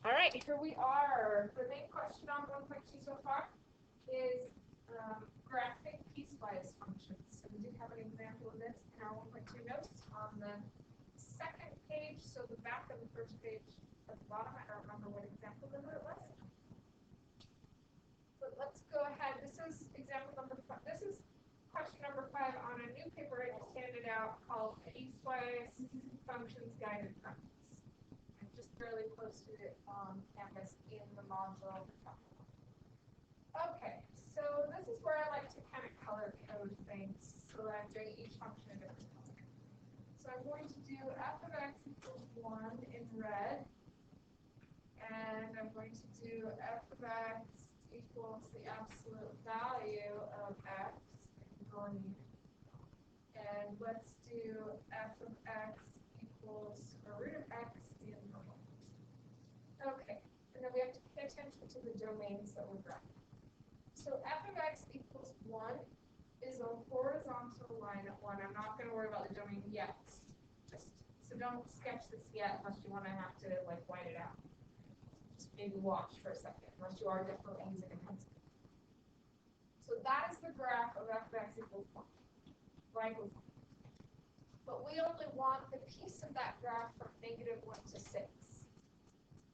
All right, here we are. The main question on 1.2 so far is graphing piecewise functions. So we do have an example of this in our 1.2 notes on the second page, so the back of the first page at the bottom. I don't remember what example number it was. But let's go ahead. This is example number 5. This is question number 5 on a new paper I just handed out called Piecewise Functions Guided Practice. I just barely posted it on Canvas in the module. Okay, so this is where I like to kind of color code things so that I'm doing each function in different color. So I'm going to do f of x equals 1 in red, and I'm going to do f of x equals the absolute value of x in green. And let's do f of x equals square root of x in purple. Okay, and then we have to pay attention to the domains that we're graphing. So f of x equals 1 is a horizontal line at 1. I'm not going to worry about the domain yet. So don't sketch this yet unless you want to have to like white it out. Just maybe watch for a second, unless you are definitely using a pencil. So that is the graph of f of x equals 1. Right? But we only want the piece of that graph from -1 to 6.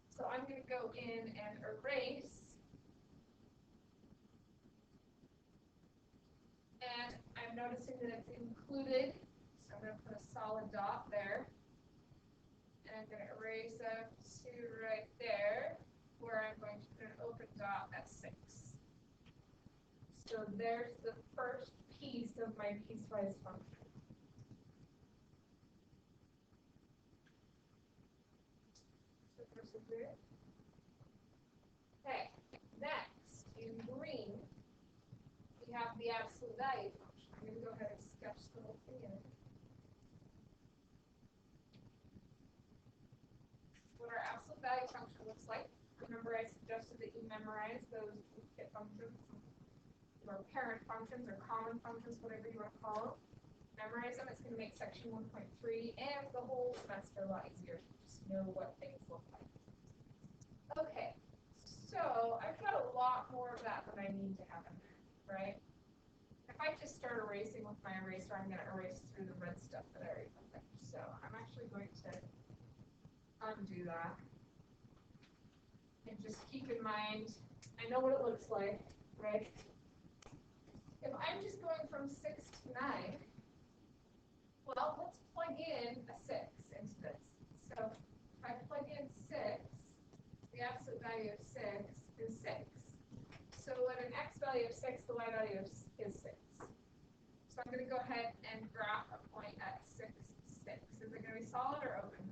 So I'm going to go in and erase. And I'm noticing that it's included, so I'm going to put a solid dot there. And I'm going to erase up to right there, where I'm going to put an open dot at 6. So there's the first piece of my piecewise function. So persevere. Okay, next, in green, we have the absolute value function. I'm going to go ahead and sketch the whole thing in. What our absolute value function looks like. Remember, I suggested that you memorize those toolkit functions, or parent functions, or common functions, whatever you want to call them. Memorize them. It's going to make section 1.3 and the whole semester a lot easier. Just know what things look like. Okay, so I've got a lot more of that than I need to have in there, right? If I just start erasing with my eraser, I'm going to erase through the red stuff that I already put there. So I'm actually going to undo that. And just keep in mind, I know what it looks like, right? If I'm just going from 6 to 9, well, let's plug in a 6 into this. So if I plug in 6, the absolute value of 6 is 6. So at an x value of 6, the y value is 6. So I'm going to go ahead and graph a point at 6, 6. Is it going to be solid or open?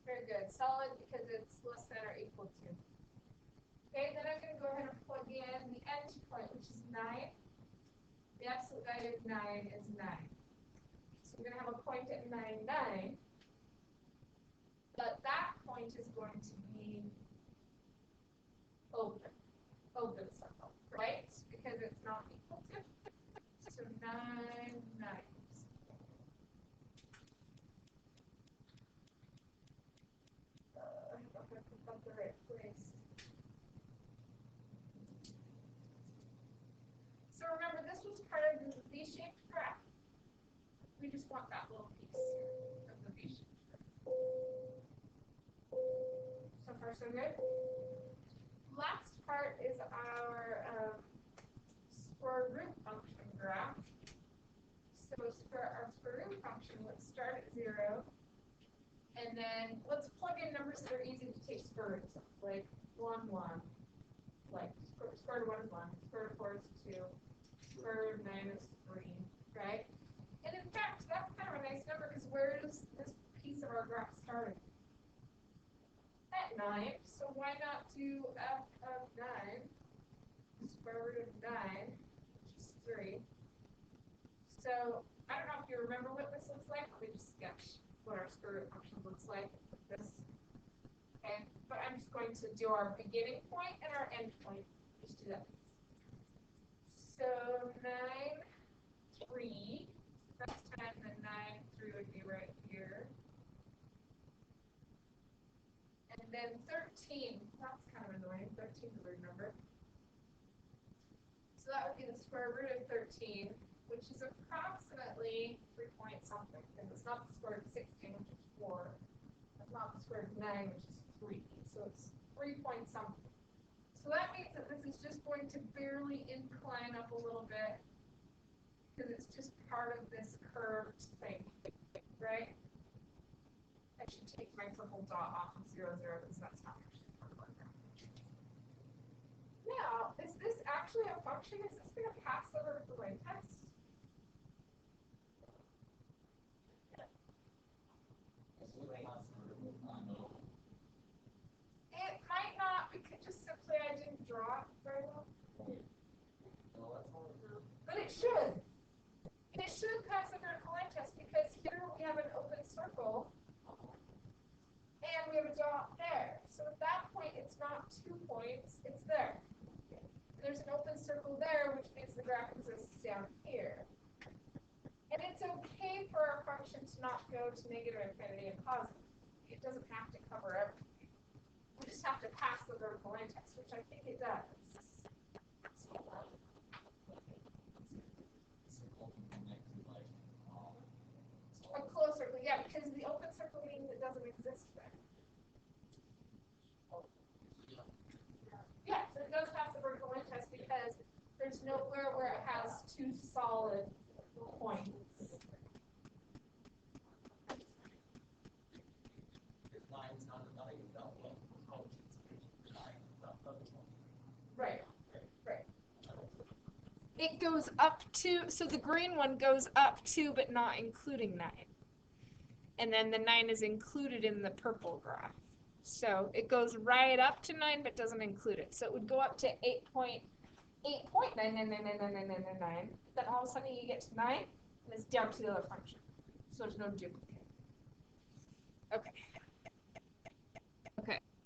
Very good. Solid because it's less than or equal to. Okay, then I'm going to go ahead and plug in the end point, which is 9. The absolute value of 9 is 9. So we're going to have a point at 9, 9. But that point is going to be open. Open circle, right? Because it's not equal to. So 9, 9. I don't have to put the right place. So remember, this was part of the V-shaped graph. We just want that little piece of the V-shaped graph. So far, so good. Last part is our square root function graph. So for our square root function, let's start at 0. And then let's plug in numbers that are easy to take square roots of, like 1, 1. Like square root of 1 is 1, square root of 4 is 2, square root of 9 is 3, right? And in fact, that's kind of a nice number because where is this piece of our graph starting? At 9. So why not do f of 9, square root of 9, which is 3. So I don't know if you remember what this looks like. Let me just sketch what our square root function looks like with this. Okay, but I'm just going to do our beginning point and our end point. Just do that. So 9, 3. That's 10, then 9, 3 would be right here. And then 13, that's kind of annoying. 13 is a weird number. So that would be the square root of 13, which is approximately 3 point something. And it's not the square root of 16, which is 4. It's not the square root of 9, which is 3. So it's 3 point something. So that means that this is just going to barely incline up a little bit because it's just part of this curved thing, right? I should take my purple dot off of 0, 0 because that's not actually purple. Now, is this actually a function? Is this going to pass the vertical line test? It might not because just simply I didn't draw it very well. But it should. And it should pass the vertical line test because here we have an open circle and we have a dot there. So at that point it's not 2 points, it's there. There's an open circle there, which means the graph exists down here. And it's okay for our function to not go to negative infinity and positive. It doesn't have to cover everything. We just have to pass the vertical line test, which I think it does. A closed circle, yeah, because the open circle means it doesn't exist there. Yeah, so it does pass the vertical line test because there's nowhere where it has 2 solid points. Right, right. It goes up to, so the green one goes up to, but not including 9. And then the 9 is included in the purple graph. So it goes right up to 9, but doesn't include it. So it would go up to 8.9999999. Then all of a sudden you get to 9, and it's down to the other function. So there's no duplicate. Okay,